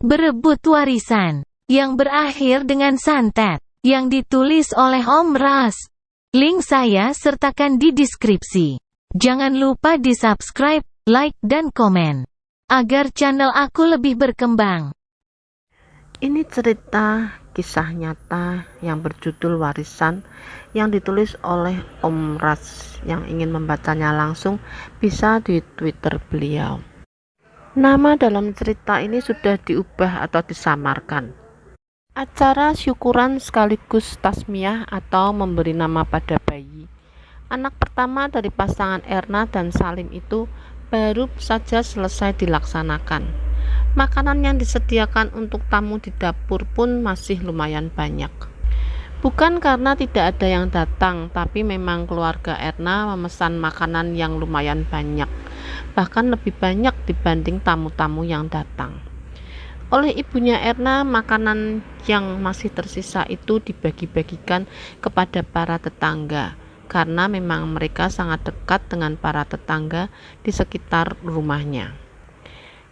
Berebut warisan, yang berakhir dengan santet, yang ditulis oleh Om Ras. Link saya sertakan di deskripsi. Jangan lupa di subscribe, like dan komen, agar channel aku lebih berkembang. Ini cerita kisah nyata yang berjudul Warisan yang ditulis oleh Om Ras. Yang ingin membacanya langsung bisa di Twitter beliau. Nama dalam cerita ini sudah diubah atau disamarkan. Acara syukuran sekaligus tasmiyah atau memberi nama pada bayi. Anak pertama dari pasangan Erna dan Salim itu baru saja selesai dilaksanakan. Makanan yang disediakan untuk tamu di dapur pun masih lumayan banyak. Bukan karena tidak ada yang datang, tapi memang keluarga Erna memesan makanan yang lumayan banyak, bahkan lebih banyak dibanding tamu-tamu yang datang. Oleh ibunya Erna, makanan yang masih tersisa itu dibagi-bagikan kepada para tetangga, karena memang mereka sangat dekat dengan para tetangga di sekitar rumahnya.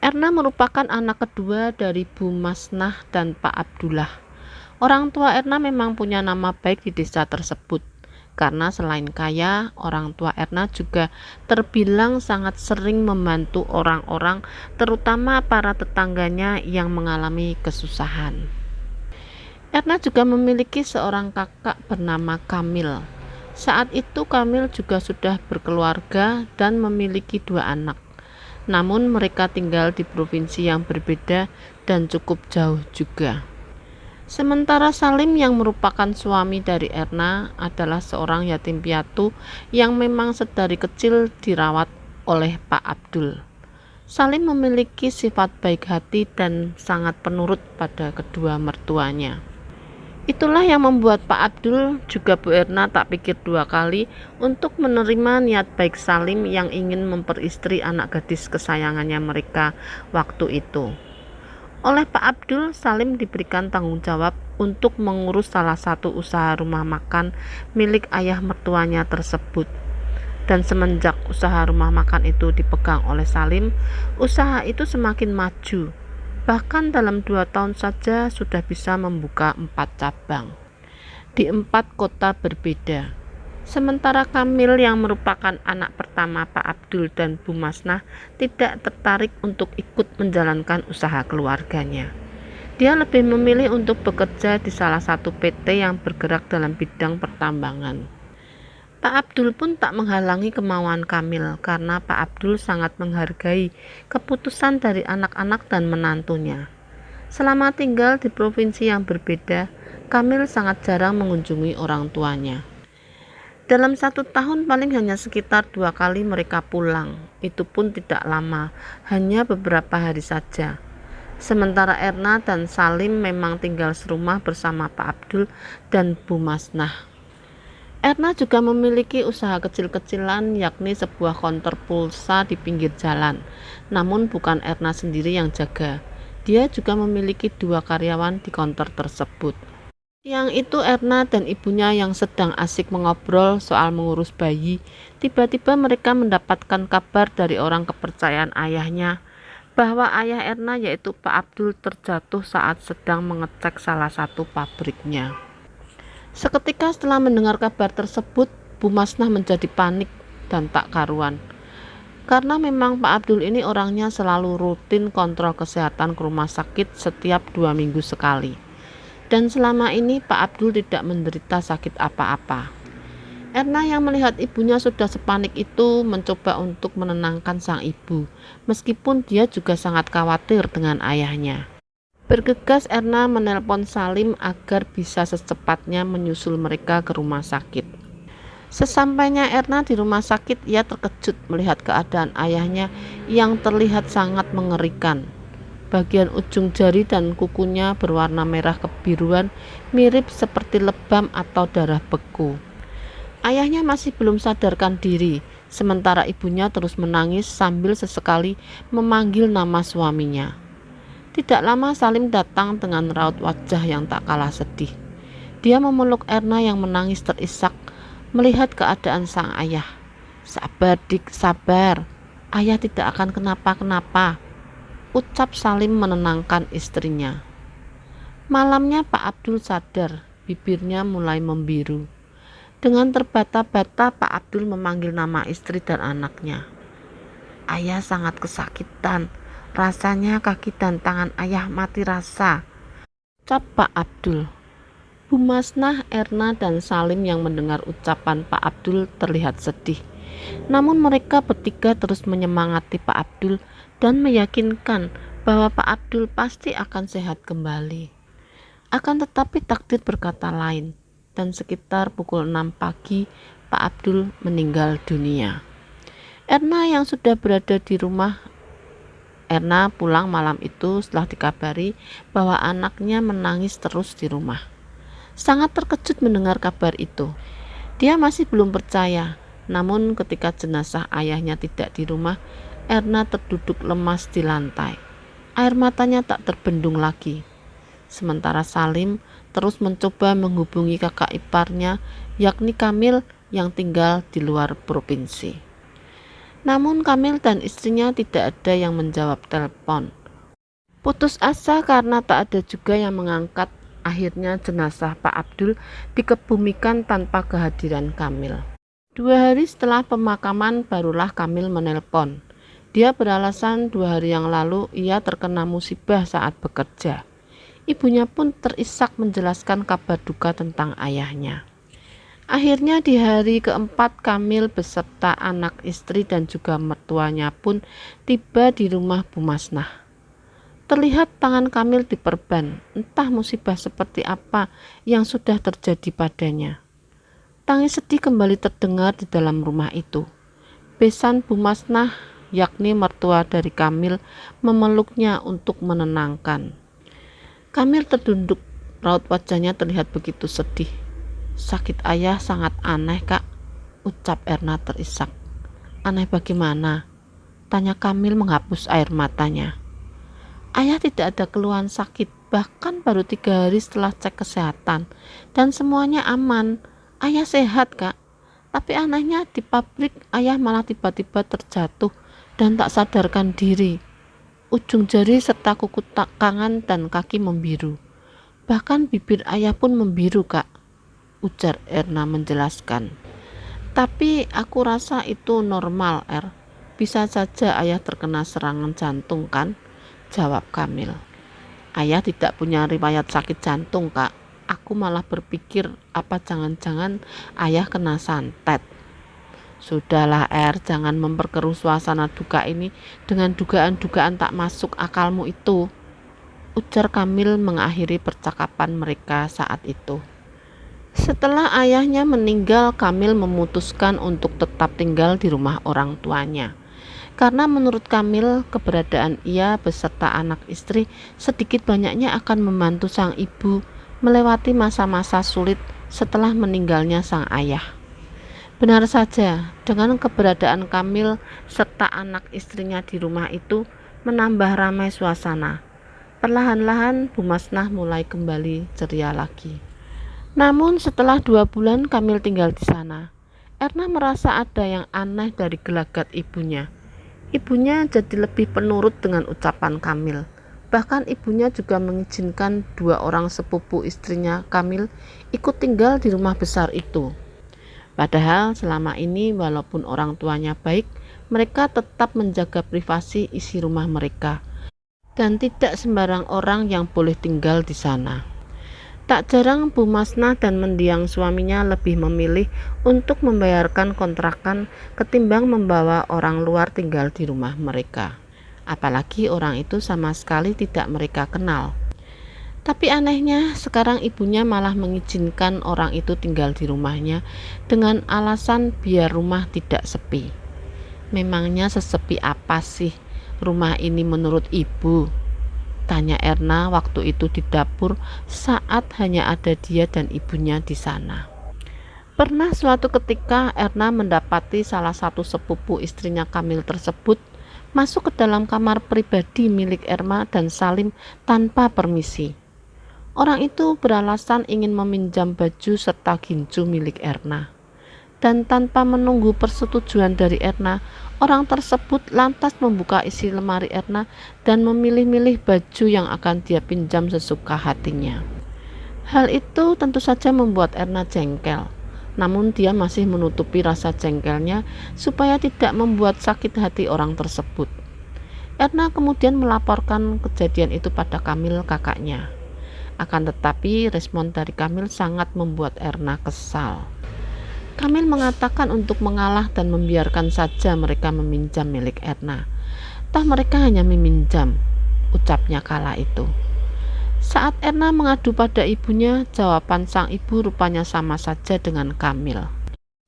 Erna merupakan anak kedua dari Bu Masnah dan Pak Abdullah. Orang tua Erna memang punya nama baik di desa tersebut, karena selain kaya, orang tua Erna juga terbilang sangat sering membantu orang-orang, terutama para tetangganya yang mengalami kesusahan. Erna juga memiliki seorang kakak bernama Kamil. Saat itu Kamil juga sudah berkeluarga dan memiliki 2 anak. Namun mereka tinggal di provinsi yang berbeda dan cukup jauh juga. Sementara Salim yang merupakan suami dari Erna adalah seorang yatim piatu yang memang sedari kecil dirawat oleh Pak Abdul. Salim memiliki sifat baik hati dan sangat penurut pada kedua mertuanya. Itulah yang membuat Pak Abdul juga Bu Erna tak pikir 2 kali untuk menerima niat baik Salim yang ingin memperistri anak gadis kesayangannya mereka waktu itu. Oleh Pak Abdul, Salim diberikan tanggung jawab untuk mengurus salah satu usaha rumah makan milik ayah mertuanya tersebut. Dan semenjak usaha rumah makan itu dipegang oleh Salim, usaha itu semakin maju. Bahkan dalam 2 tahun saja sudah bisa membuka 4 cabang di 4 kota berbeda. Sementara Kamil yang merupakan anak pertama Pak Abdul dan Bu Masnah tidak tertarik untuk ikut menjalankan usaha keluarganya. Dia lebih memilih untuk bekerja di salah satu PT yang bergerak dalam bidang pertambangan. Pak Abdul pun tak menghalangi kemauan Kamil karena Pak Abdul sangat menghargai keputusan dari anak-anak dan menantunya. Selama tinggal di provinsi yang berbeda, Kamil sangat jarang mengunjungi orang tuanya. Dalam 1 tahun paling hanya sekitar 2 kali mereka pulang, itu pun tidak lama, hanya beberapa hari saja. Sementara Erna dan Salim memang tinggal serumah bersama Pak Abdul dan Bu Masnah. Erna juga memiliki usaha kecil-kecilan, yakni sebuah konter pulsa di pinggir jalan. Namun bukan Erna sendiri yang jaga, dia juga memiliki 2 karyawan di konter tersebut. Yang itu Erna dan ibunya yang sedang asik mengobrol soal mengurus bayi. Tiba-tiba mereka mendapatkan kabar dari orang kepercayaan ayahnya bahwa ayah Erna yaitu Pak Abdul terjatuh saat sedang mengecek salah satu pabriknya. Seketika setelah mendengar kabar tersebut, Bu Masnah menjadi panik dan tak karuan. Karena memang Pak Abdul ini orangnya selalu rutin kontrol kesehatan ke rumah sakit setiap 2 minggu sekali. Dan selama ini Pak Abdul tidak menderita sakit apa-apa. Erna yang melihat ibunya sudah sepanik itu mencoba untuk menenangkan sang ibu, meskipun dia juga sangat khawatir dengan ayahnya. Bergegas Erna menelpon Salim agar bisa secepatnya menyusul mereka ke rumah sakit. Sesampainya Erna di rumah sakit, ia terkejut melihat keadaan ayahnya yang terlihat sangat mengerikan. Bagian ujung jari dan kukunya berwarna merah kebiruan, mirip seperti lebam atau darah beku. Ayahnya masih belum sadarkan diri, sementara ibunya terus menangis sambil sesekali memanggil nama suaminya. Tidak lama Salim datang dengan raut wajah yang tak kalah sedih. Dia memeluk Erna yang menangis terisak melihat keadaan sang ayah. Sabar Dik, sabar. Ayah tidak akan kenapa-kenapa, ucap Salim menenangkan istrinya. Malamnya Pak Abdul sadar, bibirnya mulai membiru. Dengan terbata-bata Pak Abdul memanggil nama istri dan anaknya. Ayah sangat kesakitan, rasanya kaki dan tangan ayah mati rasa, ucap Pak Abdul. Bu Masnah, Erna, dan Salim yang mendengar ucapan Pak Abdul terlihat sedih. Namun mereka bertiga terus menyemangati Pak Abdul dan meyakinkan bahwa Pak Abdul pasti akan sehat kembali. Akan tetapi takdir berkata lain, dan sekitar pukul 6 pagi Pak Abdul meninggal dunia. Erna yang sudah berada di rumah, Erna pulang malam itu setelah dikabari bahwa anaknya menangis terus di rumah. Sangat terkejut mendengar kabar itu. Dia masih belum percaya, namun ketika jenazah ayahnya tidak di rumah, Erna terduduk lemas di lantai. Air matanya tak terbendung lagi. Sementara Salim terus mencoba menghubungi kakak iparnya, yakni Kamil yang tinggal di luar provinsi. Namun Kamil dan istrinya tidak ada yang menjawab telepon. Putus asa karena tak ada juga yang mengangkat, akhirnya jenazah Pak Abdul dikebumikan tanpa kehadiran Kamil. 2 hari setelah pemakaman barulah Kamil menelpon. Dia beralasan 2 hari yang lalu ia terkena musibah saat bekerja. Ibunya pun terisak menjelaskan kabar duka tentang ayahnya. Akhirnya di hari keempat Kamil beserta anak istri dan juga mertuanya pun tiba di rumah Bu Masnah. Terlihat tangan Kamil diperban, entah musibah seperti apa yang sudah terjadi padanya. Tangis sedih kembali terdengar di dalam rumah itu. Besan Bu Masnah, yakni mertua dari Kamil, memeluknya untuk menenangkan. Kamil terdunduk, raut wajahnya terlihat begitu sedih. Sakit ayah sangat aneh, Kak, ucap Erna terisak. Aneh bagaimana? Tanya Kamil menghapus air matanya. Ayah tidak ada keluhan sakit, bahkan baru 3 hari setelah cek kesehatan, dan semuanya aman. Ayah sehat, Kak. Tapi anehnya di pabrik ayah malah tiba-tiba terjatuh dan tak sadarkan diri. Ujung jari serta kuku tangan dan kaki membiru. Bahkan bibir ayah pun membiru, Kak, ujar Erna menjelaskan. Tapi aku rasa itu normal, Er. Bisa saja ayah terkena serangan jantung kan? Jawab Kamil. Ayah tidak punya riwayat sakit jantung, Kak. Aku malah berpikir apa jangan-jangan ayah kena santet. Sudahlah Er, jangan memperkeruh suasana duka ini dengan dugaan-dugaan tak masuk akalmu itu, ujar Kamil mengakhiri percakapan mereka saat itu. Setelah ayahnya meninggal, Kamil memutuskan untuk tetap tinggal di rumah orang tuanya. Karena menurut Kamil, keberadaan ia beserta anak istri sedikit banyaknya akan membantu sang ibu melewati masa-masa sulit setelah meninggalnya sang ayah. Benar saja, dengan keberadaan Kamil serta anak istrinya di rumah itu menambah ramai suasana. Perlahan-lahan Bu Masnah mulai kembali ceria lagi. Namun setelah 2 bulan Kamil tinggal di sana, Erna merasa ada yang aneh dari gelagat ibunya. Ibunya jadi lebih penurut dengan ucapan Kamil. Bahkan ibunya juga mengizinkan 2 orang sepupu istrinya Kamil ikut tinggal di rumah besar itu. Padahal selama ini walaupun orang tuanya baik, mereka tetap menjaga privasi isi rumah mereka. Dan tidak sembarang orang yang boleh tinggal di sana. Tak jarang Bu Masnah dan mendiang suaminya lebih memilih untuk membayarkan kontrakan ketimbang membawa orang luar tinggal di rumah mereka. Apalagi orang itu sama sekali tidak mereka kenal. Tapi anehnya sekarang ibunya malah mengizinkan orang itu tinggal di rumahnya dengan alasan biar rumah tidak sepi. Memangnya sesepi apa sih rumah ini menurut ibu? Tanya Erna waktu itu di dapur saat hanya ada dia dan ibunya di sana. Pernah suatu ketika Erna mendapati salah satu sepupu istrinya Kamil tersebut masuk ke dalam kamar pribadi milik Erna dan Salim tanpa permisi. Orang itu beralasan ingin meminjam baju serta ginju milik Erna. Dan tanpa menunggu persetujuan dari Erna, orang tersebut lantas membuka isi lemari Erna dan memilih-milih baju yang akan dia pinjam sesuka hatinya. Hal itu tentu saja membuat Erna jengkel. Namun dia masih menutupi rasa jengkelnya supaya tidak membuat sakit hati orang tersebut. Erna kemudian melaporkan kejadian itu pada Kamil, kakaknya. Akan tetapi respon dari Kamil sangat membuat Erna kesal. Kamil mengatakan untuk mengalah dan membiarkan saja mereka meminjam milik Erna. Toh mereka hanya meminjam, ucapnya kala itu. Saat Erna mengadu pada ibunya, jawaban sang ibu rupanya sama saja dengan Kamil.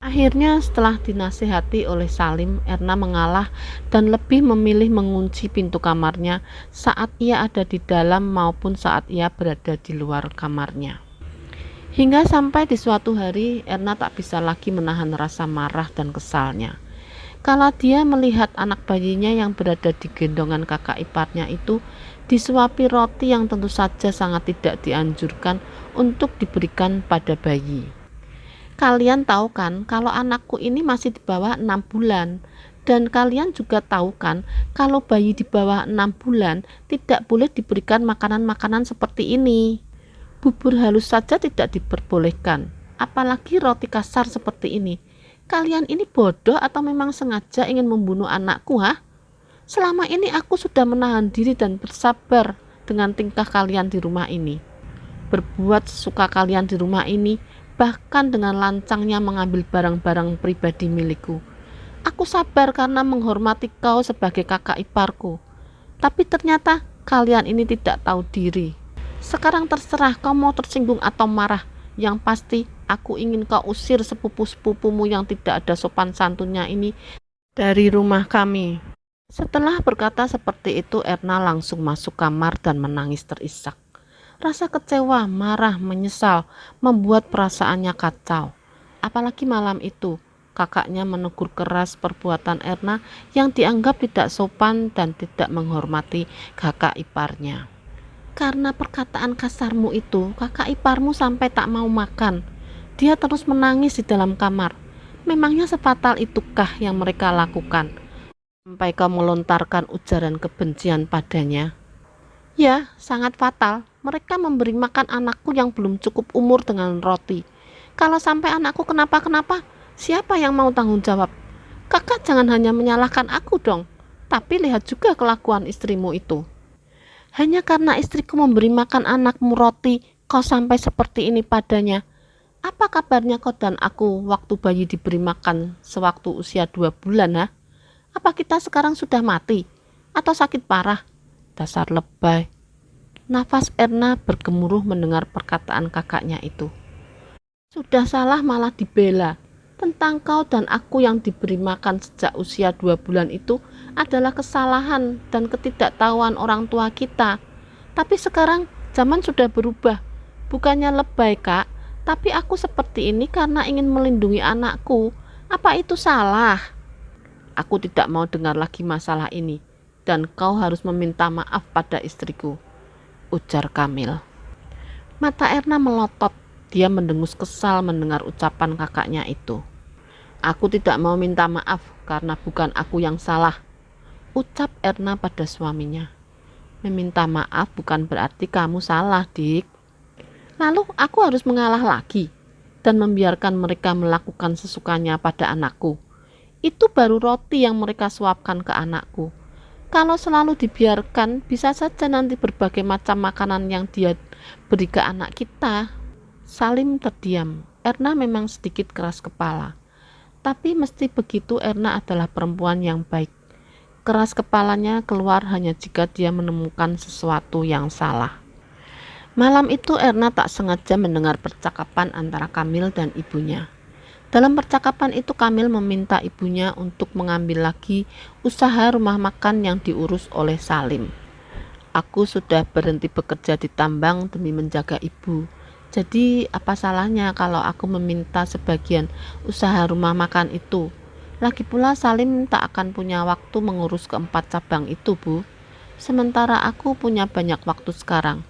Akhirnya setelah dinasihati oleh Salim, Erna mengalah dan lebih memilih mengunci pintu kamarnya saat ia ada di dalam maupun saat ia berada di luar kamarnya. Hingga sampai di suatu hari, Erna tak bisa lagi menahan rasa marah dan kesalnya. Kala dia melihat anak bayinya yang berada di gendongan kakak iparnya itu disuapi roti yang tentu saja sangat tidak dianjurkan untuk diberikan pada bayi. Kalian tahu kan kalau anakku ini masih di bawah 6 bulan. Dan kalian juga tahu kan kalau bayi di bawah 6 bulan tidak boleh diberikan makanan-makanan seperti ini. Bubur halus saja tidak diperbolehkan, apalagi roti kasar seperti ini. Kalian ini bodoh atau memang sengaja ingin membunuh anakku, ha? Selama ini aku sudah menahan diri dan bersabar dengan tingkah kalian di rumah ini. Berbuat sesuka kalian di rumah ini, bahkan dengan lancangnya mengambil barang-barang pribadi milikku. Aku sabar karena menghormati kau sebagai kakak iparku. Tapi ternyata kalian ini tidak tahu diri. Sekarang terserah kau mau tersinggung atau marah. Yang pasti aku ingin kau usir sepupu-sepupumu yang tidak ada sopan santunnya ini dari rumah kami. Setelah berkata seperti itu, Erna langsung masuk kamar dan menangis terisak. Rasa kecewa, marah, menyesal membuat perasaannya kacau. Apalagi malam itu kakaknya menegur keras perbuatan Erna yang dianggap tidak sopan dan tidak menghormati kakak iparnya. Karena perkataan kasarmu itu, kakak iparmu sampai tak mau makan. Dia terus menangis di dalam kamar. Memangnya sefatal itukah yang mereka lakukan? Sampai kau melontarkan ujaran kebencian padanya. Ya, sangat fatal. Mereka memberi makan anakku yang belum cukup umur dengan roti. Kalau sampai anakku kenapa-kenapa, siapa yang mau tanggung jawab? Kakak jangan hanya menyalahkan aku dong, tapi lihat juga kelakuan istrimu itu. Hanya karena istriku memberi makan anakmu roti, kau sampai seperti ini padanya. Apa kabarnya kau dan aku waktu bayi diberi makan sewaktu usia 2 bulan, ha? Apa kita sekarang sudah mati? Atau sakit parah? Dasar lebay. Nafas Erna bergemuruh mendengar perkataan kakaknya itu. Sudah salah malah dibela. Tentang kau dan aku yang diberi makan sejak usia 2 bulan itu adalah kesalahan dan ketidaktahuan orang tua kita. Tapi sekarang zaman sudah berubah. Bukannya lebay, Kak, tapi aku seperti ini karena ingin melindungi anakku. Apa itu salah? Aku tidak mau dengar lagi masalah ini, dan kau harus meminta maaf pada istriku, ujar Kamil. Mata Erna melotot. Dia mendengus kesal mendengar ucapan kakaknya itu. Aku tidak mau minta maaf karena bukan aku yang salah, ucap Erna pada suaminya. Meminta maaf bukan berarti kamu salah, Dik. Lalu aku harus mengalah lagi dan membiarkan mereka melakukan sesukanya pada anakku. Itu baru roti yang mereka suapkan ke anakku. Kalau selalu dibiarkan, bisa saja nanti berbagai macam makanan yang dia beri ke anak kita. Salim terdiam. Erna memang sedikit keras kepala. Tapi mesti begitu, Erna adalah perempuan yang baik. Keras kepalanya keluar hanya jika dia menemukan sesuatu yang salah. Malam itu Erna tak sengaja mendengar percakapan antara Kamil dan ibunya. Dalam percakapan itu Kamil meminta ibunya untuk mengambil lagi usaha rumah makan yang diurus oleh Salim. Aku sudah berhenti bekerja di tambang demi menjaga ibu. Jadi apa salahnya kalau aku meminta sebagian usaha rumah makan itu? Lagi pula Salim tak akan punya waktu mengurus keempat cabang itu, Bu. Sementara aku punya banyak waktu sekarang.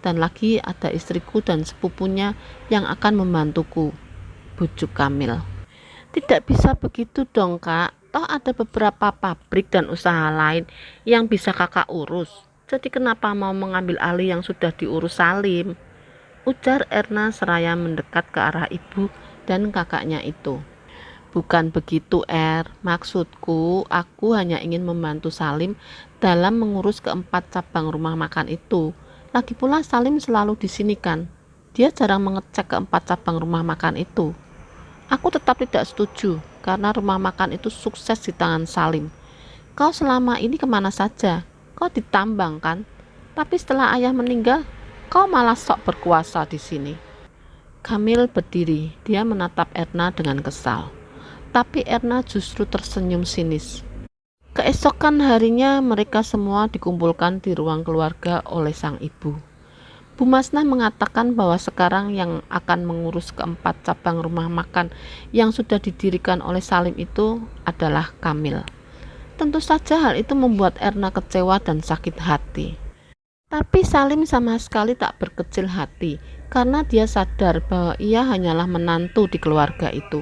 Dan lagi ada istriku dan sepupunya yang akan membantuku, bujuk Kamil. Tidak bisa begitu dong kak, toh ada beberapa pabrik dan usaha lain yang bisa kakak urus. Jadi kenapa mau mengambil alih yang sudah diurus Salim? Ujar Erna seraya mendekat ke arah ibu dan kakaknya itu. Bukan begitu, maksudku aku hanya ingin membantu Salim dalam mengurus keempat cabang rumah makan itu. Lagi pula Salim selalu di sini kan, dia jarang mengecek keempat cabang rumah makan itu. Aku tetap tidak setuju, karena rumah makan itu sukses di tangan Salim. Kau selama ini kemana saja? Kau ditambang kan? Tapi setelah ayah meninggal, kau malah sok berkuasa di sini. Kamil berdiri, dia menatap Erna dengan kesal. Tapi Erna justru tersenyum sinis. Keesokan harinya mereka semua dikumpulkan di ruang keluarga oleh sang ibu. Bu Masnah mengatakan bahwa sekarang yang akan mengurus keempat cabang rumah makan yang sudah didirikan oleh Salim itu adalah Kamil. Tentu saja hal itu membuat Erna kecewa dan sakit hati. Tapi Salim sama sekali tak berkecil hati karena dia sadar bahwa ia hanyalah menantu di keluarga itu.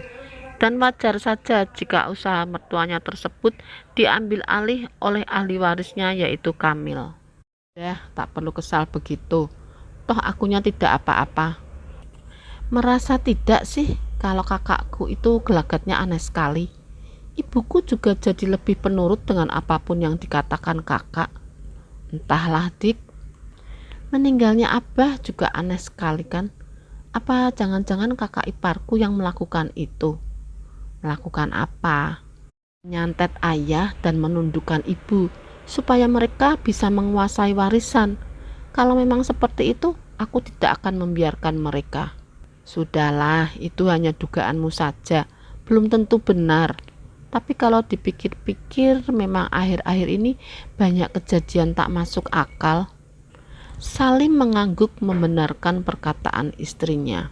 Dan wajar saja jika usaha mertuanya tersebut diambil alih oleh ahli warisnya yaitu Kamil. Tak perlu kesal begitu. Toh akunya tidak apa-apa. Merasa tidak sih kalau kakakku itu gelagatnya aneh sekali. Ibuku juga jadi lebih penurut dengan apapun yang dikatakan kakak. Entahlah Dik. Meninggalnya Abah juga aneh sekali kan. Apa jangan-jangan kakak iparku yang melakukan itu? Melakukan apa? Menyantet ayah dan menundukkan ibu supaya mereka bisa menguasai warisan. Kalau memang seperti itu, aku tidak akan membiarkan mereka. Sudahlah, itu hanya dugaanmu saja, belum tentu benar. Tapi kalau dipikir-pikir, memang akhir-akhir ini banyak kejadian tak masuk akal. Salim mengangguk membenarkan perkataan istrinya.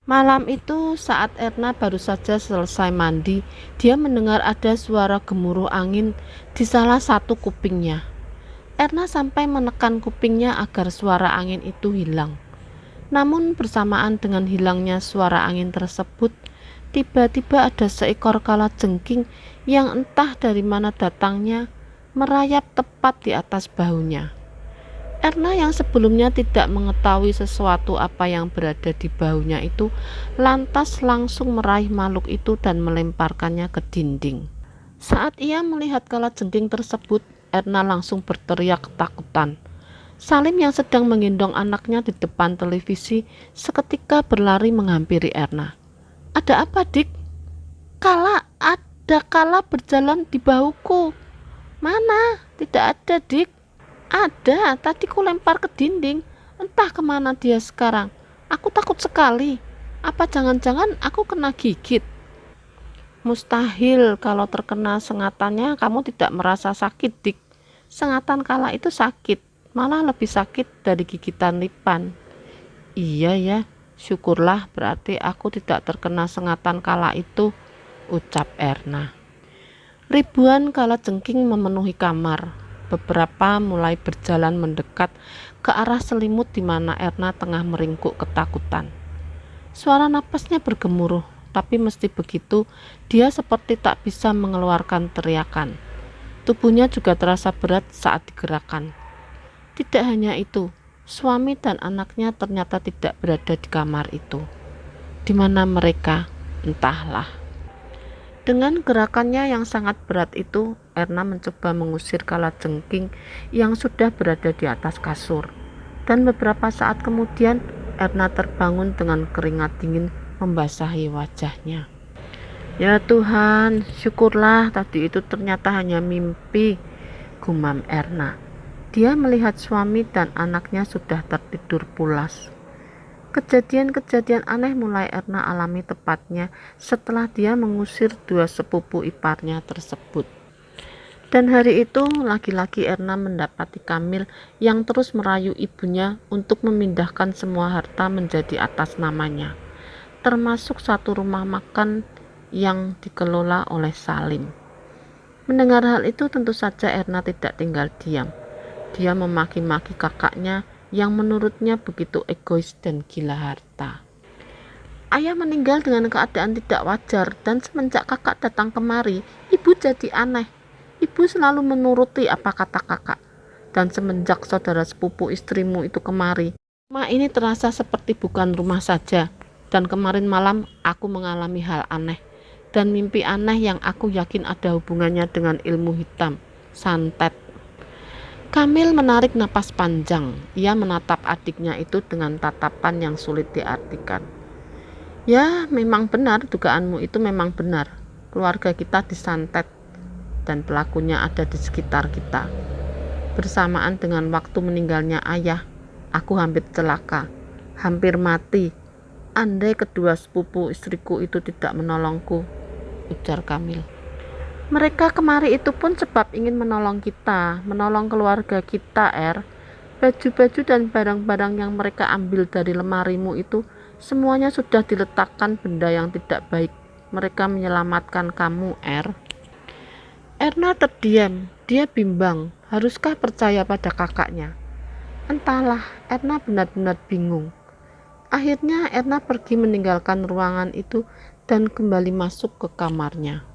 Malam itu saat Erna baru saja selesai mandi, dia mendengar ada suara gemuruh angin di salah satu kupingnya. Erna sampai menekan kupingnya agar suara angin itu hilang. Namun bersamaan dengan hilangnya suara angin tersebut, tiba-tiba ada seekor kalajengking yang entah dari mana datangnya merayap tepat di atas bahunya. Erna yang sebelumnya tidak mengetahui sesuatu apa yang berada di bahunya itu lantas langsung meraih makhluk itu dan melemparkannya ke dinding. Saat ia melihat kalajengking tersebut, Erna langsung berteriak ketakutan. Salim yang sedang menggendong anaknya di depan televisi seketika berlari menghampiri Erna. Ada apa, Dik? Ada kala berjalan di bahuku. Mana? Tidak ada, Dik. Ada, tadi ku lempar ke dinding. Entah kemana dia sekarang. Aku takut sekali. Apa jangan-jangan aku kena gigit? Mustahil, kalau terkena sengatannya kamu tidak merasa sakit, Dik. Sengatan kala itu sakit, malah lebih sakit dari gigitan lipan. Iya ya, syukurlah berarti aku tidak terkena sengatan kala itu, ucap Erna. Ribuan kalajengking memenuhi kamar. Beberapa mulai berjalan mendekat ke arah selimut di mana Erna tengah meringkuk ketakutan. Suara napasnya bergemuruh, tapi meski begitu, dia seperti tak bisa mengeluarkan teriakan. Tubuhnya juga terasa berat saat digerakkan. Tidak hanya itu, suami dan anaknya ternyata tidak berada di kamar itu. Di mana mereka? Entahlah. Dengan gerakannya yang sangat berat itu, Erna mencoba mengusir kalajengking yang sudah berada di atas kasur. Dan beberapa saat kemudian, Erna terbangun dengan keringat dingin membasahi wajahnya. Ya Tuhan, syukurlah tadi itu ternyata hanya mimpi, gumam Erna. Dia melihat suami dan anaknya sudah tertidur pulas. Kejadian-kejadian aneh mulai Erna alami tepatnya setelah dia mengusir dua sepupu iparnya tersebut. Dan hari itu lagi-lagi Erna mendapati Kamil yang terus merayu ibunya untuk memindahkan semua harta menjadi atas namanya, termasuk satu rumah makan yang dikelola oleh Salim. Mendengar hal itu tentu saja Erna tidak tinggal diam. Dia memaki-maki kakaknya yang menurutnya begitu egois dan gila harta. Ayah meninggal dengan keadaan tidak wajar dan semenjak kakak datang kemari, ibu jadi aneh. Ibu selalu menuruti apa kata kakak. Dan semenjak saudara sepupu istrimu itu kemari, rumah ini terasa seperti bukan rumah saja. Dan kemarin malam aku mengalami hal aneh dan mimpi aneh yang aku yakin ada hubungannya dengan ilmu hitam, santet. Kamil menarik napas panjang. Ia menatap adiknya itu dengan tatapan yang sulit diartikan. Ya, memang benar, dugaanmu itu memang benar. Keluarga kita disantet dan pelakunya ada di sekitar kita. Bersamaan dengan waktu meninggalnya ayah, aku hampir celaka, hampir mati. Andai kedua sepupu istriku itu tidak menolongku, ujar Kamil. Mereka kemari itu pun sebab ingin menolong kita, menolong keluarga kita, Baju-baju dan barang-barang yang mereka ambil dari lemarimu itu semuanya sudah diletakkan benda yang tidak baik. Mereka menyelamatkan kamu, Erna terdiam. Dia bimbang. Haruskah percaya pada kakaknya? Entahlah, Erna benar-benar bingung. Akhirnya Erna pergi meninggalkan ruangan itu dan kembali masuk ke kamarnya.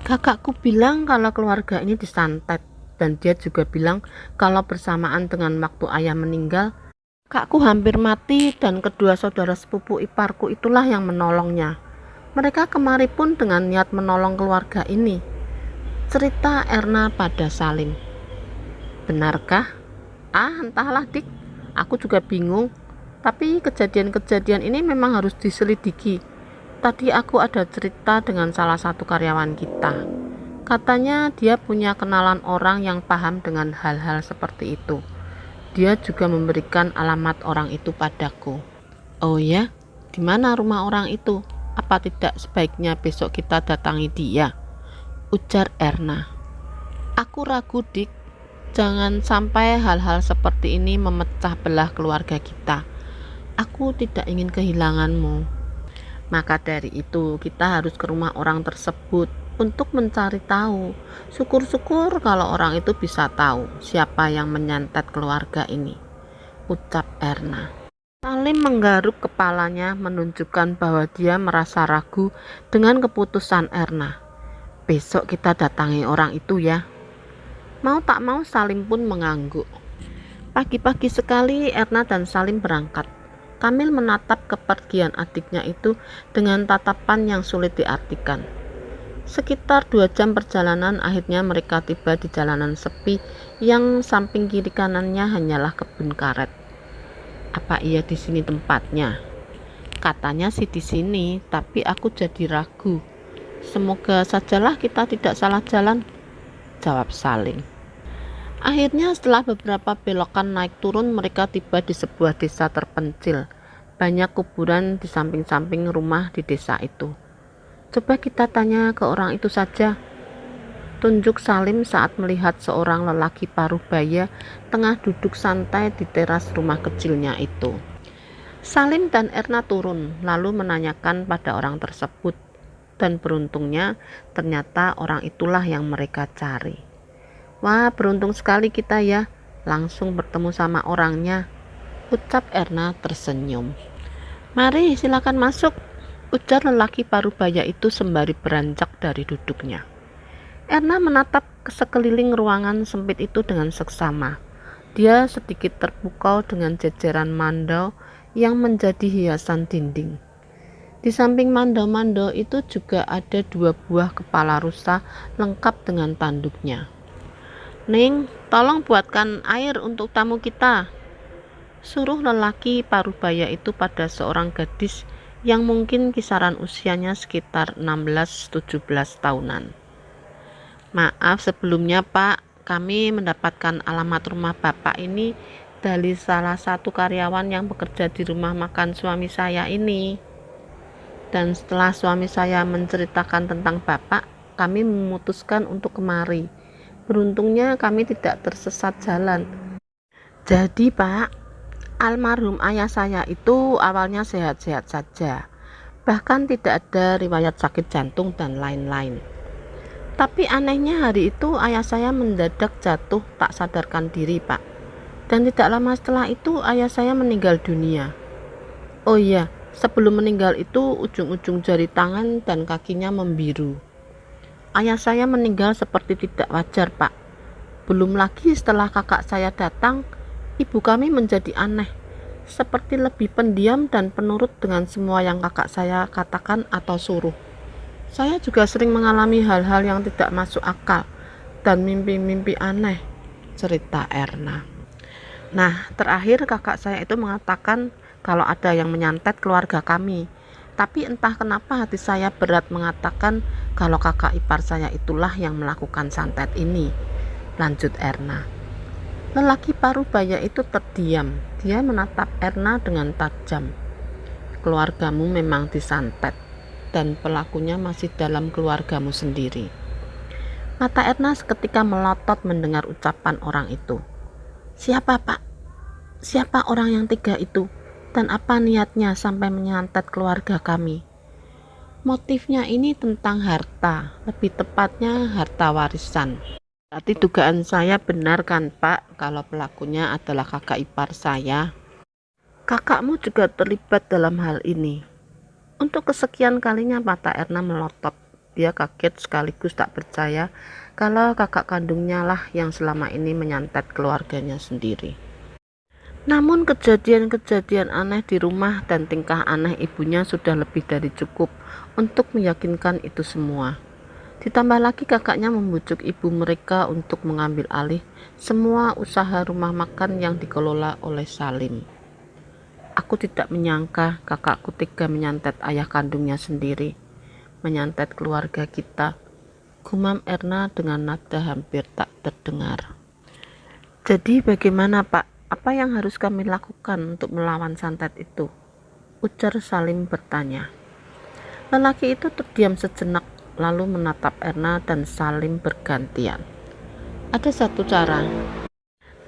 Kakakku bilang kalau keluarga ini disantet, dan dia juga bilang kalau bersamaan dengan waktu ayah meninggal, kakakku hampir mati dan kedua saudara sepupu iparku itulah yang menolongnya. Mereka kemari pun dengan niat menolong keluarga ini. Cerita Erna pada Salim. Benarkah? Entahlah dik, aku juga bingung. Tapi kejadian-kejadian ini memang harus diselidiki. Tadi aku ada cerita dengan salah satu karyawan kita. Katanya dia punya kenalan orang yang paham dengan hal-hal seperti itu. Dia juga memberikan alamat orang itu padaku. Oh ya? Di mana rumah orang itu? Apa tidak sebaiknya besok kita datangi dia? Ujar Erna. Aku ragu dik. Jangan sampai hal-hal seperti ini memecah belah keluarga kita. Aku tidak ingin kehilanganmu. Maka dari itu kita harus ke rumah orang tersebut untuk mencari tahu. Syukur-syukur kalau orang itu bisa tahu siapa yang menyantet keluarga ini, ucap Erna. Salim menggaruk kepalanya menunjukkan bahwa dia merasa ragu dengan keputusan Erna. Besok kita datangi orang itu ya. Mau tak mau Salim pun mengangguk. Pagi-pagi sekali Erna dan Salim berangkat. Kamil menatap kepergian adiknya itu dengan tatapan yang sulit diartikan. Sekitar 2 jam perjalanan akhirnya mereka tiba di jalanan sepi yang samping kiri kanannya hanyalah kebun karet. Apa iya di sini tempatnya? Katanya sih di sini, tapi aku jadi ragu. Semoga sajalah kita tidak salah jalan, jawab Salim. Akhirnya setelah beberapa belokan naik turun mereka tiba di sebuah desa terpencil. Banyak kuburan di samping-samping rumah di desa itu. Coba kita tanya ke orang itu saja, tunjuk Salim saat melihat seorang lelaki paruh baya tengah duduk santai di teras rumah kecilnya itu. Salim dan Erna turun lalu menanyakan pada orang tersebut, dan beruntungnya ternyata orang itulah yang mereka cari. Wah, beruntung sekali kita ya, langsung bertemu sama orangnya, ucap Erna tersenyum. Mari silakan masuk, ujar lelaki parubaya itu sembari beranjak dari duduknya. Erna menatap ke sekeliling ruangan sempit itu dengan seksama. Dia sedikit terpukau dengan jejeran mandau yang menjadi hiasan dinding. Di samping mandau-mandau itu juga ada 2 buah kepala rusa lengkap dengan tanduknya. Ning, tolong buatkan air untuk tamu kita, suruh lelaki parubaya itu pada seorang gadis yang mungkin kisaran usianya sekitar 16-17 tahunan. Maaf sebelumnya Pak, kami mendapatkan alamat rumah Bapak ini dari salah satu karyawan yang bekerja di rumah makan suami saya ini. Dan setelah suami saya menceritakan tentang Bapak, kami memutuskan untuk kemari. Beruntungnya kami tidak tersesat jalan. Jadi Pak, almarhum ayah saya itu awalnya sehat-sehat saja. Bahkan tidak ada riwayat sakit jantung dan lain-lain. Tapi anehnya hari itu ayah saya mendadak jatuh tak sadarkan diri Pak. Dan tidak lama setelah itu ayah saya meninggal dunia. Oh iya, Sebelum meninggal itu ujung-ujung jari tangan dan kakinya membiru. Ayah saya meninggal seperti tidak wajar, Pak. Belum lagi setelah kakak saya datang, ibu kami menjadi aneh, seperti lebih pendiam dan penurut dengan semua yang kakak saya katakan atau suruh. Saya juga sering mengalami hal-hal yang tidak masuk akal dan mimpi-mimpi aneh, cerita Erna. Nah, terakhir kakak saya itu mengatakan kalau ada yang menyantet keluarga kami. Tapi entah kenapa hati saya berat mengatakan kalau kakak ipar saya itulah yang melakukan santet ini, lanjut Erna. Lelaki parubaya itu terdiam. Dia menatap Erna dengan tajam. Keluargamu memang disantet, dan pelakunya masih dalam keluargamu sendiri. Mata Erna seketika melotot mendengar ucapan orang itu. Siapa, Pak? Siapa orang yang tega itu? Dan apa niatnya sampai menyantet keluarga kami? Motifnya ini tentang harta, lebih tepatnya harta warisan. Berarti dugaan saya benar kan, Pak, kalau pelakunya adalah kakak ipar saya? Kakakmu juga terlibat dalam hal ini. Untuk kesekian kalinya mata Erna melotot. Dia kaget sekaligus tak percaya kalau kakak kandungnya lah yang selama ini menyantet keluarganya sendiri. Namun kejadian-kejadian aneh di rumah dan tingkah aneh ibunya sudah lebih dari cukup untuk meyakinkan itu semua. Ditambah lagi kakaknya membujuk ibu mereka untuk mengambil alih semua usaha rumah makan yang dikelola oleh Salim. Aku tidak menyangka kakakku tega menyantet ayah kandungnya sendiri, menyantet keluarga kita, gumam Erna dengan nada hampir tak terdengar. Jadi bagaimana, Pak? Apa yang harus kami lakukan untuk melawan santet itu? Ujar Salim bertanya. Lelaki itu terdiam sejenak, lalu menatap Erna dan Salim bergantian. Ada satu cara,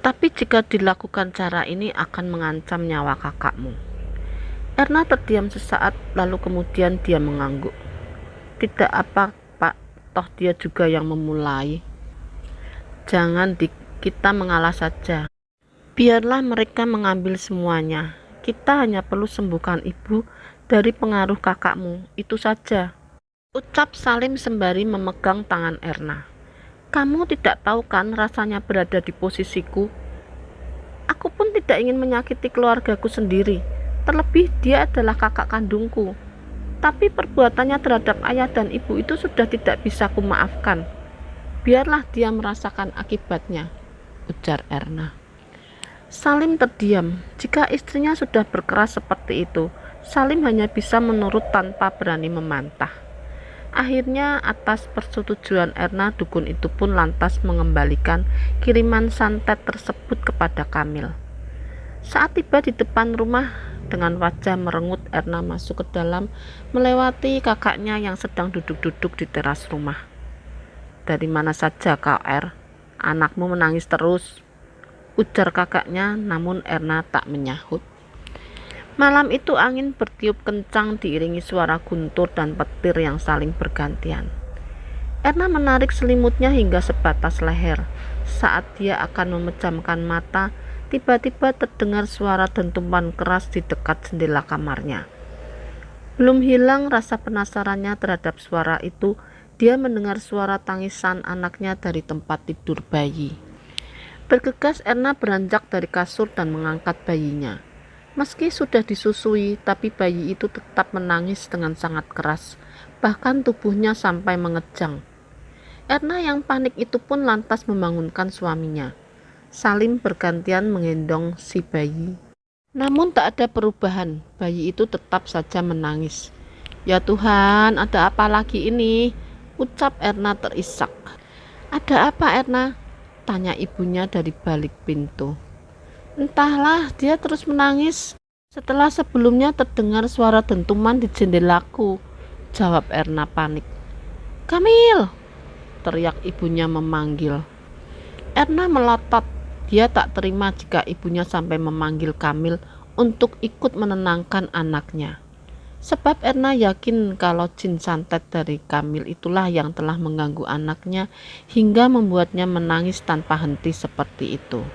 tapi jika dilakukan cara ini akan mengancam nyawa kakakmu. Erna terdiam sesaat, lalu kemudian dia mengangguk. Tidak apa, Pak, toh dia juga yang memulai. Jangan kita mengalah saja. Biarlah mereka mengambil semuanya. Kita hanya perlu sembuhkan ibu dari pengaruh kakakmu, itu saja. Ucap Salim sembari memegang tangan Erna. Kamu tidak tahu kan rasanya berada di posisiku? Aku pun tidak ingin menyakiti keluargaku sendiri. Terlebih dia adalah kakak kandungku. Tapi perbuatannya terhadap ayah dan ibu itu sudah tidak bisa kumaafkan. Biarlah dia merasakan akibatnya, ujar Erna. Salim terdiam. Jika istrinya sudah berkeras seperti itu, Salim hanya bisa menurut tanpa berani membantah. Akhirnya atas persetujuan Erna, dukun itu pun lantas mengembalikan kiriman santet tersebut kepada Kamil. Saat tiba di depan rumah, dengan wajah merengut Erna masuk ke dalam, melewati kakaknya yang sedang duduk-duduk di teras rumah. Dari mana saja kau, Er? Anakmu menangis terus, ujar kakaknya, namun Erna tak menyahut. Malam itu angin bertiup kencang diiringi suara guntur dan petir yang saling bergantian. Erna menarik selimutnya hingga sebatas leher. Saat dia akan memejamkan mata, tiba-tiba terdengar suara dentuman keras di dekat jendela kamarnya. Belum hilang rasa penasarannya terhadap suara itu, dia mendengar suara tangisan anaknya dari tempat tidur bayi. Bergegas Erna beranjak dari kasur dan mengangkat bayinya. Meski sudah disusui, tapi bayi itu tetap menangis dengan sangat keras, bahkan tubuhnya sampai mengejang. Erna yang panik itu pun lantas membangunkan suaminya. Salim bergantian menggendong si bayi. Namun tak ada perubahan, bayi itu tetap saja menangis. Ya Tuhan, ada apa lagi ini? Ucap Erna terisak. Ada apa, Erna? Tanya ibunya dari balik pintu. Entahlah, dia terus menangis. Setelah sebelumnya terdengar suara dentuman di jendelaku, jawab Erna panik. Kamil! Teriak ibunya memanggil. Erna melotot. Dia tak terima jika ibunya sampai memanggil Kamil untuk ikut menenangkan anaknya. Sebab Erna yakin kalau jin santet dari Kamil itulah yang telah mengganggu anaknya hingga membuatnya menangis tanpa henti seperti itu.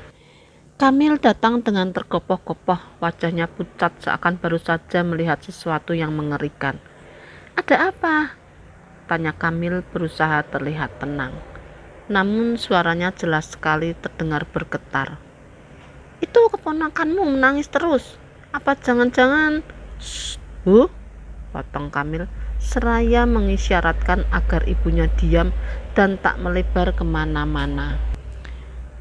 Kamil datang dengan tergopoh-gopoh, wajahnya pucat seakan baru saja melihat sesuatu yang mengerikan. "Ada apa?" tanya Kamil berusaha terlihat tenang. Namun suaranya jelas sekali terdengar bergetar. "Itu keponakanmu menangis terus. Apa jangan-jangan..." "Shh, Bu," potong Kamil, seraya mengisyaratkan agar ibunya diam dan tak melebar kemana-mana.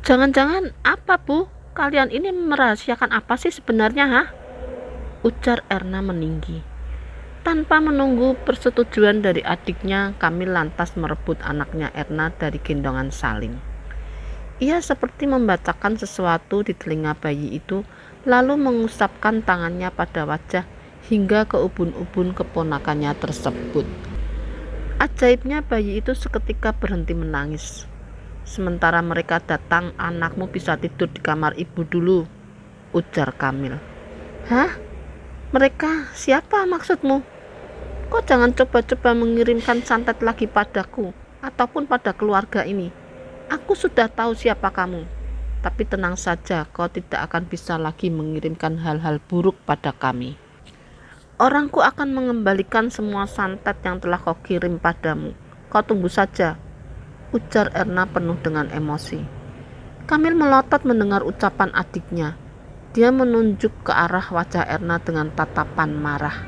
"Jangan-jangan apa, Bu? Kalian ini merahasiakan apa sih sebenarnya, ha?" ujar Erna meninggi. Tanpa menunggu persetujuan dari adiknya, Kamil lantas merebut anaknya Erna dari gendongan Salim. Ia seperti membacakan sesuatu di telinga bayi itu, lalu mengusapkan tangannya pada wajah hingga ke ubun-ubun keponakannya tersebut. Ajaibnya bayi itu seketika berhenti menangis. "Sementara mereka datang, anakmu bisa tidur di kamar ibu dulu," ujar Kamil. "Hah? Mereka siapa maksudmu? Kau jangan coba-coba mengirimkan santet lagi padaku ataupun pada keluarga ini. Aku sudah tahu siapa kamu. Tapi tenang saja, kau tidak akan bisa lagi mengirimkan hal-hal buruk pada kami. Orangku akan mengembalikan semua santet yang telah kau kirim padamu. Kau tunggu saja," ujar Erna penuh dengan emosi. Kamil melotot mendengar ucapan adiknya. Dia menunjuk ke arah wajah Erna dengan tatapan marah.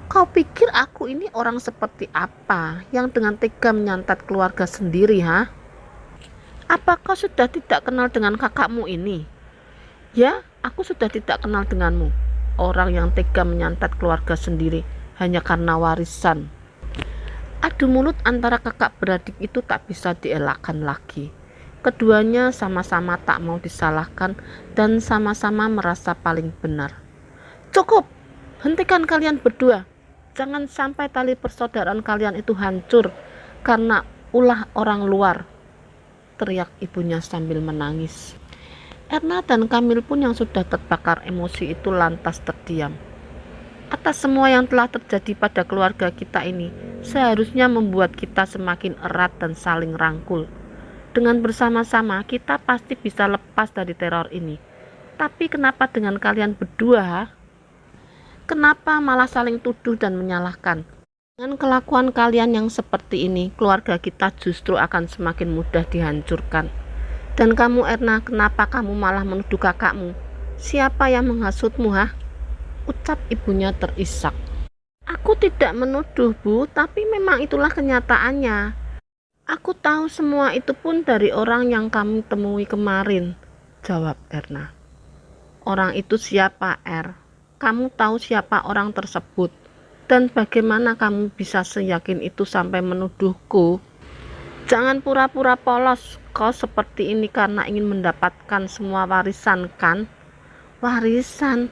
"Kau pikir aku ini orang seperti apa yang dengan tega menyantet keluarga sendiri, ha? Apa kau sudah tidak kenal dengan kakakmu ini?" "Ya, aku sudah tidak kenal denganmu. Orang yang tega menyantet keluarga sendiri hanya karena warisan." Adu mulut antara kakak beradik itu tak bisa dielakkan lagi. Keduanya sama-sama tak mau disalahkan dan sama-sama merasa paling benar. "Cukup, hentikan kalian berdua. Jangan sampai tali persaudaraan kalian itu hancur karena ulah orang luar," teriak ibunya sambil menangis. Erna dan Kamil pun yang sudah terbakar emosi itu lantas terdiam. Atas semua yang telah terjadi pada keluarga kita ini, seharusnya membuat kita semakin erat dan saling rangkul. Dengan bersama-sama, kita pasti bisa lepas dari teror ini. Tapi kenapa dengan kalian berdua? Kenapa malah saling tuduh dan menyalahkan? Dengan kelakuan kalian yang seperti ini, keluarga kita justru akan semakin mudah dihancurkan. Dan kamu Erna, kenapa kamu malah menuduh kakakmu? Siapa yang menghasutmu, ha? Ucap ibunya terisak. "Aku tidak menuduh, Bu, tapi memang itulah kenyataannya. Aku tahu semua itu pun dari orang yang kamu temui kemarin," jawab Erna. "Orang itu siapa, Er? Kamu tahu siapa orang tersebut? Dan bagaimana kamu bisa seyakin itu sampai menuduhku? Jangan pura-pura polos. Kau seperti ini karena ingin mendapatkan semua warisan, kan?" "Warisan?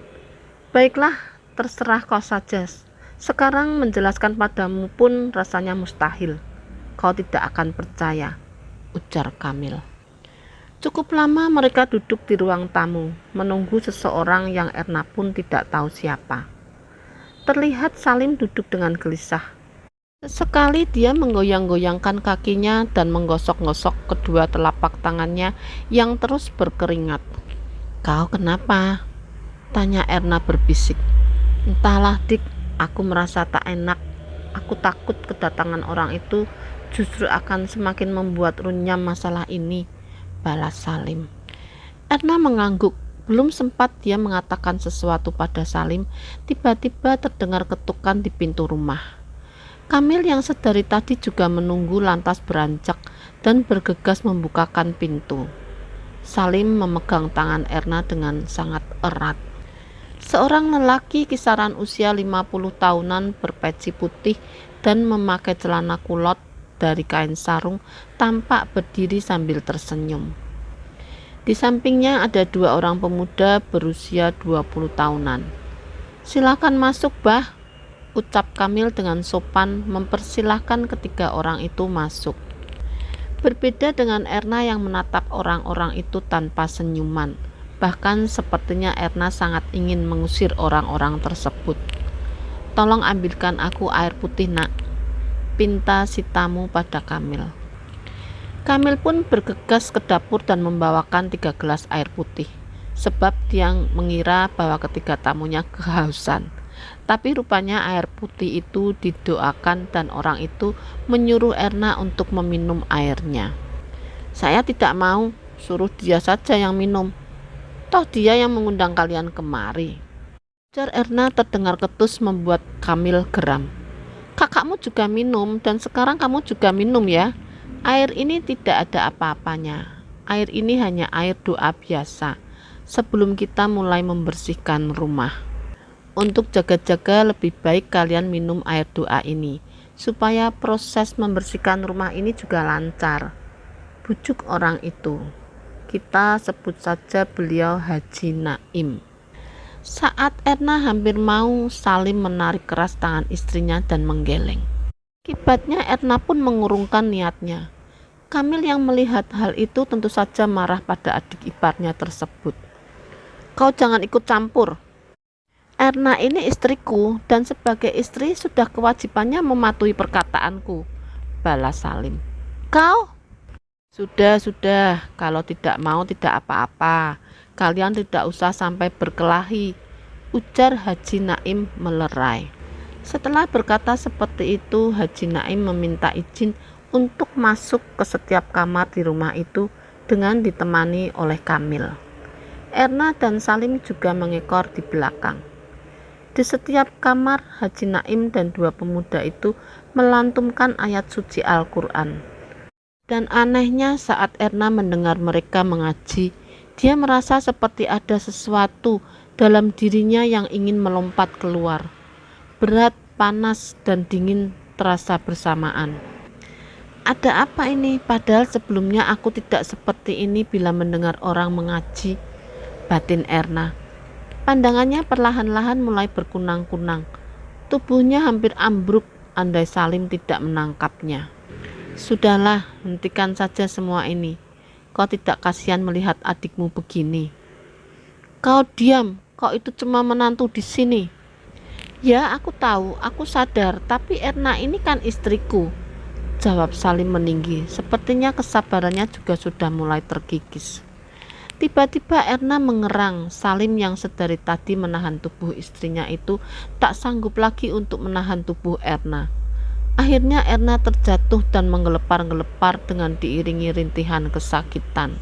Baiklah, terserah kau saja. Sekarang menjelaskan padamu pun rasanya mustahil. Kau tidak akan percaya," ujar Kamil. Cukup lama mereka duduk di ruang tamu, menunggu seseorang yang Erna pun tidak tahu siapa. Terlihat Salim duduk dengan gelisah. Sesekali dia menggoyang-goyangkan kakinya dan menggosok-gosok kedua telapak tangannya yang terus berkeringat. "Kau kenapa?" tanya Erna berbisik. "Entahlah, Dik, aku merasa tak enak. Aku takut kedatangan orang itu justru akan semakin membuat runyam masalah ini," balas Salim. Erna mengangguk. Belum sempat dia mengatakan sesuatu pada Salim, tiba-tiba terdengar ketukan di pintu rumah. Kamil yang sedari tadi juga menunggu lantas beranjak dan bergegas membukakan pintu. Salim memegang tangan Erna dengan sangat erat. Seorang lelaki kisaran usia 50 tahunan berpeci putih dan memakai celana kulot dari kain sarung tampak berdiri sambil tersenyum. Di sampingnya ada dua orang pemuda berusia 20 tahunan. "Silakan masuk, Bah," ucap Kamil dengan sopan mempersilahkan ketiga orang itu masuk. Berbeda dengan Erna yang menatap orang-orang itu tanpa senyuman. Bahkan sepertinya Erna sangat ingin mengusir orang-orang tersebut. "Tolong ambilkan aku air putih, Nak," pinta si tamu pada Kamil. Kamil pun bergegas ke dapur dan membawakan 3 gelas air putih. sebab dia mengira bahwa ketiga tamunya kehausan. Tapi rupanya air putih itu didoakan dan orang itu menyuruh Erna untuk meminum airnya. Saya tidak mau, suruh dia saja yang minum. Toh dia yang mengundang kalian kemari. Ujar Erna terdengar ketus membuat Kamil geram. Kakakmu juga minum dan sekarang kamu juga minum ya. Air ini tidak ada apa-apanya. Air ini hanya air doa biasa sebelum kita mulai membersihkan rumah. Untuk jaga-jaga lebih baik kalian minum air doa ini supaya proses membersihkan rumah ini juga lancar. Bujuk orang itu. Kita sebut saja beliau Haji Naim. Saat Erna hampir mau, Salim menarik keras tangan istrinya dan menggeleng. Akibatnya Erna pun mengurungkan niatnya. Kamil yang melihat hal itu tentu saja marah pada adik iparnya tersebut. Kau jangan ikut campur. Erna ini istriku dan sebagai istri sudah kewajibannya mematuhi perkataanku, balas Salim. Kau? Sudah, kalau tidak mau tidak apa-apa. Kalian tidak usah sampai berkelahi, ujar Haji Naim melerai. Setelah berkata seperti itu, Haji Naim meminta izin untuk masuk ke setiap kamar di rumah itu dengan ditemani oleh Kamil. Erna dan Salim juga mengekor di belakang. Di setiap kamar, Haji Naim dan dua pemuda itu melantunkan ayat suci Al-Quran. Dan anehnya saat Erna mendengar mereka mengaji, dia merasa seperti ada sesuatu dalam dirinya yang ingin melompat keluar. Berat, panas, dan dingin terasa bersamaan. Ada apa ini? Padahal sebelumnya aku tidak seperti ini bila mendengar orang mengaji, batin Erna. Pandangannya perlahan-lahan mulai berkunang-kunang. Tubuhnya hampir ambruk andai Salim tidak menangkapnya. Sudahlah, hentikan saja semua ini. Kau tidak kasihan melihat adikmu begini. Kau diam, kau itu cuma menantu di sini. Ya, aku tahu, aku sadar, tapi Erna ini kan istriku, jawab Salim meninggi. Sepertinya kesabarannya juga sudah mulai terkikis. Tiba-tiba Erna mengerang. Salim yang sedari tadi menahan tubuh istrinya itu tak sanggup lagi untuk menahan tubuh Erna. Akhirnya Erna terjatuh dan menggelepar-gelepar dengan diiringi rintihan kesakitan.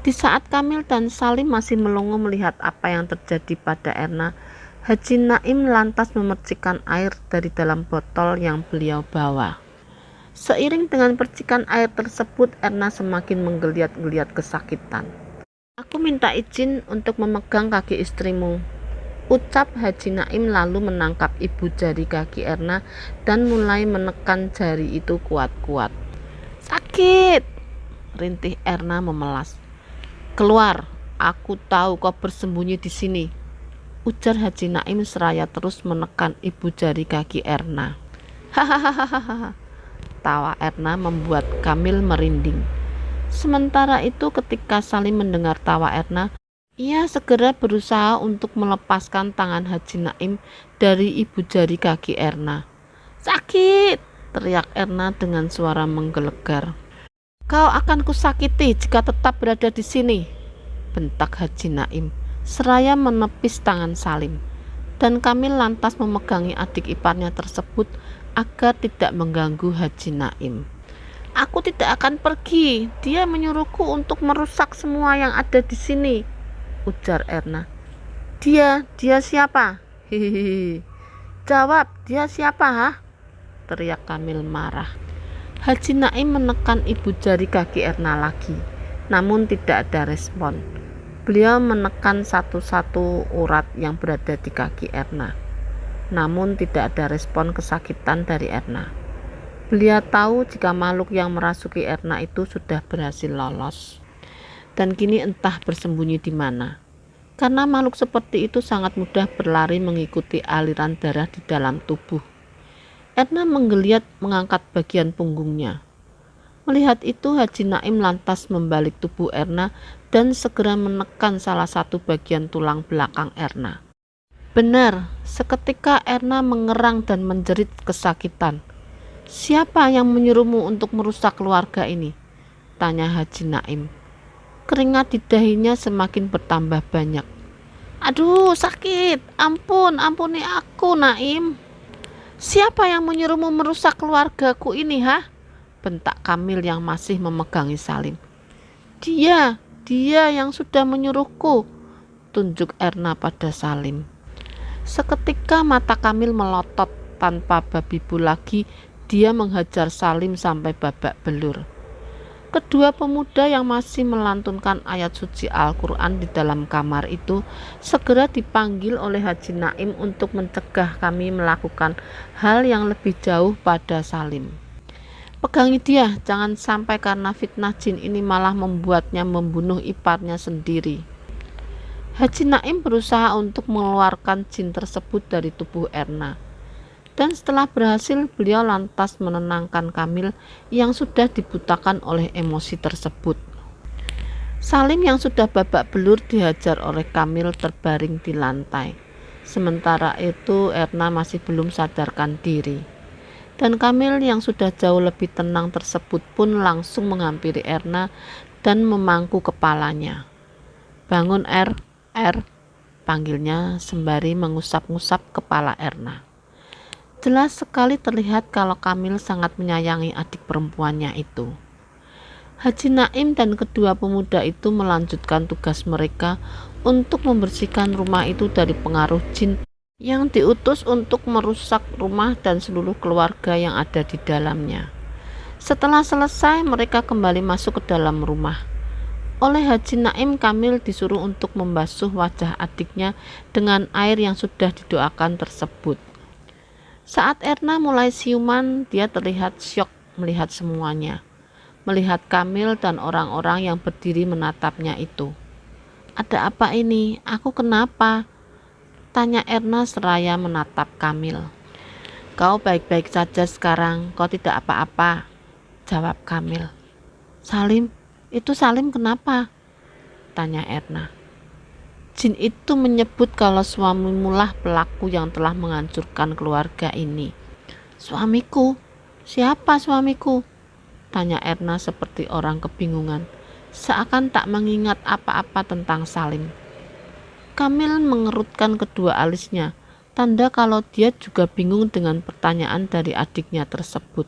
Di saat Kamil dan Salim masih melongo melihat apa yang terjadi pada Erna, Haji Naim lantas memercikkan air dari dalam botol yang beliau bawa. Seiring dengan percikan air tersebut, Erna semakin menggeliat-geliat kesakitan. Aku minta izin untuk memegang kaki istrimu, ucap Haji Naim lalu menangkap ibu jari kaki Erna dan mulai menekan jari itu kuat-kuat. Sakit, rintih Erna memelas. Keluar, aku tahu kau bersembunyi di sini, ujar Haji Naim seraya terus menekan ibu jari kaki Erna. Hahaha, tawa Erna membuat Kamil merinding. Sementara itu ketika Salim mendengar tawa Erna, ia segera berusaha untuk melepaskan tangan Haji Naim dari ibu jari kaki Erna. Sakit, teriak Erna dengan suara menggelegar. Kau akan kusakiti jika tetap berada di sini, bentak Haji Naim seraya menepis tangan Salim. Dan Kamil lantas memegangi adik iparnya tersebut agar tidak mengganggu Haji Naim. Aku tidak akan pergi, dia menyuruhku untuk merusak semua yang ada di sini, ujar Erna. Dia siapa? Hihihi. Jawab, dia siapa, ha? Teriak Kamil marah. Haji Naim menekan ibu jari kaki Erna lagi, namun tidak ada respon. Beliau menekan satu-satu urat yang berada di kaki Erna, namun tidak ada respon kesakitan dari Erna. Beliau tahu jika makhluk yang merasuki Erna itu sudah berhasil lolos, dan kini entah bersembunyi di mana. Karena makhluk seperti itu sangat mudah berlari mengikuti aliran darah di dalam tubuh. Erna menggeliat mengangkat bagian punggungnya. Melihat itu, Haji Naim lantas membalik tubuh Erna dan segera menekan salah satu bagian tulang belakang Erna. Benar, seketika Erna mengerang dan menjerit kesakitan. Siapa yang menyuruhmu untuk merusak keluarga ini? Tanya Haji Naim. Keringat di dahinya semakin bertambah banyak. Aduh, sakit. Ampuni aku, Naim. Siapa yang menyuruhmu merusak keluargaku ini, ha? Bentak Kamil yang masih memegangi Salim. Dia yang sudah menyuruhku, tunjuk Erna pada Salim. Seketika mata Kamil melotot, tanpa babi bu lagi dia menghajar Salim sampai babak belur. Kedua pemuda yang masih melantunkan ayat suci Al-Quran di dalam kamar itu segera dipanggil oleh Haji Naim untuk mencegah kami melakukan hal yang lebih jauh pada Salim. Pegangi dia, jangan sampai karena fitnah jin ini malah membuatnya membunuh iparnya sendiri. Haji Naim berusaha untuk mengeluarkan jin tersebut dari tubuh Erna. Dan setelah berhasil, beliau lantas menenangkan Kamil yang sudah dibutakan oleh emosi tersebut. Salim yang sudah babak belur dihajar oleh Kamil terbaring di lantai. Sementara itu Erna masih belum sadarkan diri. Dan Kamil yang sudah jauh lebih tenang tersebut pun langsung menghampiri Erna dan memangku kepalanya. "Bangun Er, panggilnya sembari mengusap-ngusap kepala Erna. Jelas sekali terlihat kalau Kamil sangat menyayangi adik perempuannya itu. Haji Naim dan kedua pemuda itu melanjutkan tugas mereka untuk membersihkan rumah itu dari pengaruh jin yang diutus untuk merusak rumah dan seluruh keluarga yang ada di dalamnya. Setelah selesai, mereka kembali masuk ke dalam rumah. Oleh Haji Naim, Kamil disuruh untuk membasuh wajah adiknya dengan air yang sudah didoakan tersebut. Saat Erna mulai siuman, dia terlihat syok melihat semuanya. Melihat Kamil dan orang-orang yang berdiri menatapnya itu. "Ada apa ini? Aku kenapa?" tanya Erna seraya menatap Kamil. "Kau baik-baik saja sekarang, kau tidak apa-apa," jawab Kamil. "Salim, itu Salim kenapa?" tanya Erna. "Jin itu menyebut kalau suamimulah pelaku yang telah menghancurkan keluarga ini." "Suamiku? Siapa suamiku?" tanya Erna seperti orang kebingungan, seakan tak mengingat apa-apa tentang Salim. Kamil mengerutkan kedua alisnya, tanda kalau dia juga bingung dengan pertanyaan dari adiknya tersebut.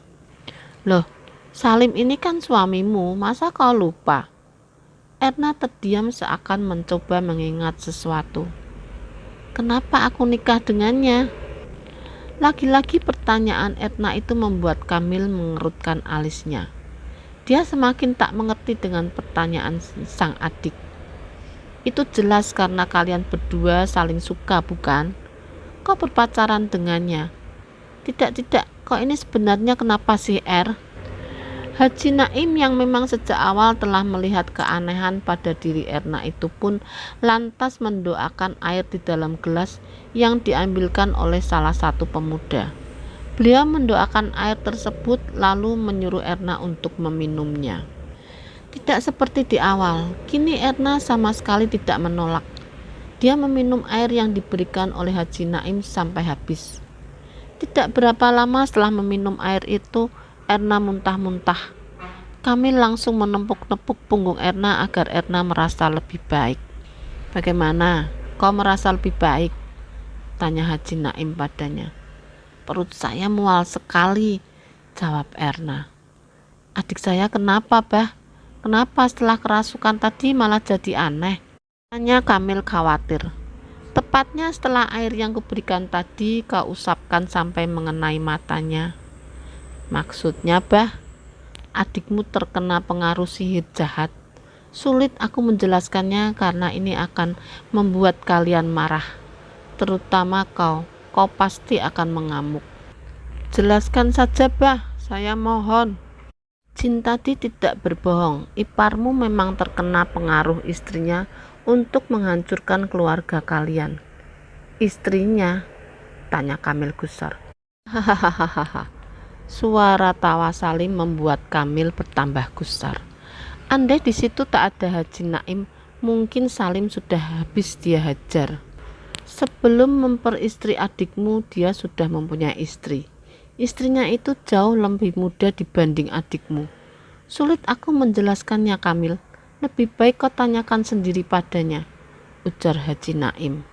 "Loh, Salim ini kan suamimu, masa kau lupa?" Erna terdiam seakan mencoba mengingat sesuatu. "Kenapa aku nikah dengannya?" Lagi-lagi pertanyaan Erna itu membuat Kamil mengerutkan alisnya. Dia semakin tak mengerti dengan pertanyaan sang adik. "Itu jelas karena kalian berdua saling suka, bukan? Kau berpacaran dengannya." Tidak, kau ini sebenarnya kenapa sih, Er?" Haji Naim yang memang sejak awal telah melihat keanehan pada diri Erna itu pun lantas mendoakan air di dalam gelas yang diambilkan oleh salah satu pemuda. Beliau mendoakan air tersebut lalu menyuruh Erna untuk meminumnya. Tidak seperti di awal, kini Erna sama sekali tidak menolak. Dia meminum air yang diberikan oleh Haji Naim sampai habis. Tidak berapa lama setelah meminum air itu, Erna muntah-muntah. Kamil langsung menepuk-nepuk punggung Erna agar Erna merasa lebih baik. "Bagaimana? Kau merasa lebih baik?" tanya Haji Naim padanya. "Perut saya mual sekali," jawab Erna. "Adik saya kenapa, Bah? Kenapa setelah kerasukan tadi malah jadi aneh?" tanya Kamil khawatir. "Tepatnya setelah air yang kuberikan tadi kau usapkan sampai mengenai matanya." "Maksudnya, Bah? Adikmu terkena pengaruh sihir jahat. Sulit aku menjelaskannya karena ini akan membuat kalian marah. Terutama kau pasti akan mengamuk." "Jelaskan saja, Bah, saya mohon." "Jin tadi tidak berbohong. Iparmu memang terkena pengaruh istrinya untuk menghancurkan keluarga kalian." "Istrinya?" tanya Kamil gusar. "Hahaha." Suara tawa Salim membuat Kamil bertambah gusar. Andai di situ tak ada Haji Naim, mungkin Salim sudah habis dia hajar. "Sebelum memperistri adikmu, dia sudah mempunyai istri. Istrinya itu jauh lebih muda dibanding adikmu. Sulit aku menjelaskannya, Kamil. Lebih baik kau tanyakan sendiri padanya, ujar Haji Naim.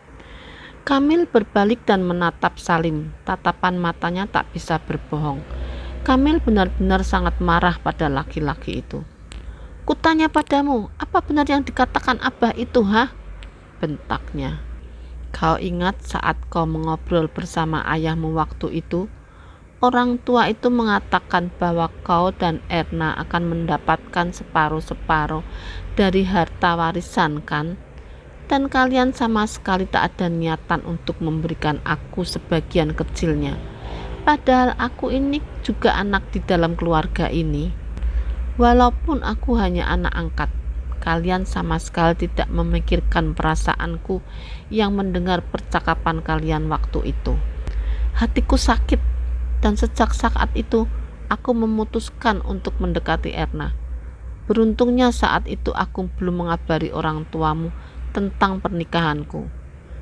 Kamil berbalik dan menatap Salim. Tatapan matanya tak bisa berbohong. Kamil benar-benar sangat marah pada laki-laki itu. Kutanya padamu, apa benar yang dikatakan Abah itu, ha? Bentaknya. Kau ingat saat kau mengobrol bersama ayahmu waktu itu? Orang tua itu mengatakan bahwa kau dan Erna akan mendapatkan separuh-separuh dari harta warisan, kan? Dan kalian sama sekali tak ada niatan untuk memberikan aku sebagian kecilnya. Padahal aku ini juga anak di dalam keluarga ini. Walaupun aku hanya anak angkat, kalian sama sekali tidak memikirkan perasaanku yang mendengar percakapan kalian waktu itu. Hatiku sakit. Dan sejak saat itu, aku memutuskan untuk mendekati Erna. Beruntungnya saat itu aku belum mengabari orang tuamu tentang pernikahanku.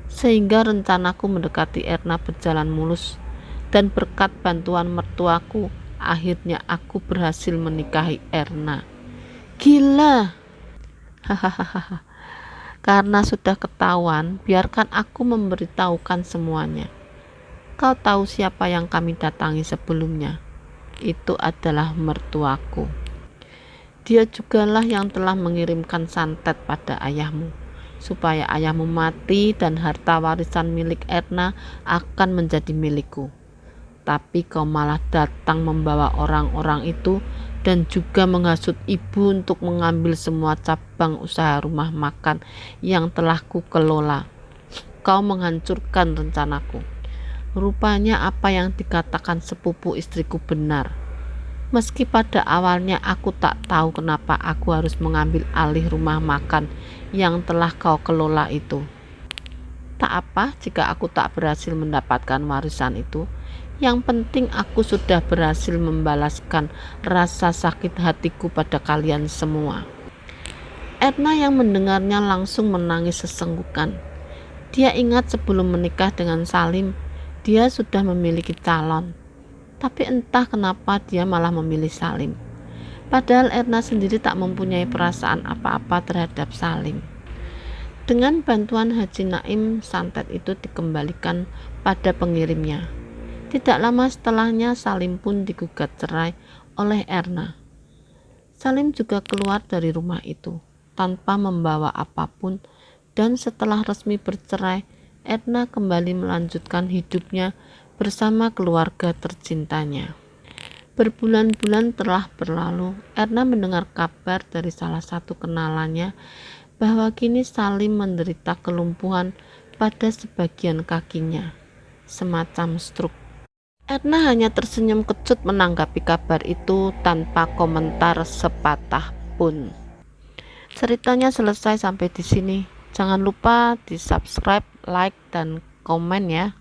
Sehingga rencanaku mendekati Erna berjalan mulus. Dan berkat bantuan mertuaku, akhirnya aku berhasil menikahi Erna. Gila! Hahaha. Karena sudah ketahuan, biarkan aku memberitahukan semuanya. Kau tahu siapa yang kami datangi sebelumnya? Itu adalah mertuaku. Dia jugalah yang telah mengirimkan santet pada ayahmu, supaya ayahmu mati dan harta warisan milik Erna akan menjadi milikku. Tapi kau malah datang membawa orang-orang itu dan juga menghasut ibu untuk mengambil semua cabang usaha rumah makan yang telah kukelola. Kau menghancurkan rencanaku. Rupanya apa yang dikatakan sepupu istriku benar. Meski pada awalnya aku tak tahu kenapa aku harus mengambil alih rumah makan yang telah kau kelola itu. Tak apa jika aku tak berhasil mendapatkan warisan itu. Yang penting aku sudah berhasil membalaskan rasa sakit hatiku pada kalian semua. Erna yang mendengarnya langsung menangis sesenggukan. Dia ingat sebelum menikah dengan Salim, dia sudah memiliki calon, tapi entah kenapa dia malah memilih Salim. Padahal Erna sendiri tak mempunyai perasaan apa-apa terhadap Salim. Dengan bantuan Haji Naim, santet itu dikembalikan pada pengirimnya. Tidak lama setelahnya, Salim pun digugat cerai oleh Erna. Salim juga keluar dari rumah itu tanpa membawa apapun, dan setelah resmi bercerai, Erna kembali melanjutkan hidupnya bersama keluarga tercintanya. Berbulan-bulan telah berlalu, Erna mendengar kabar dari salah satu kenalannya bahwa kini Salim menderita kelumpuhan pada sebagian kakinya, semacam stroke. Erna hanya tersenyum kecut menanggapi kabar itu tanpa komentar sepatah pun. Ceritanya selesai sampai di sini. Jangan lupa di subscribe, like, dan komen ya.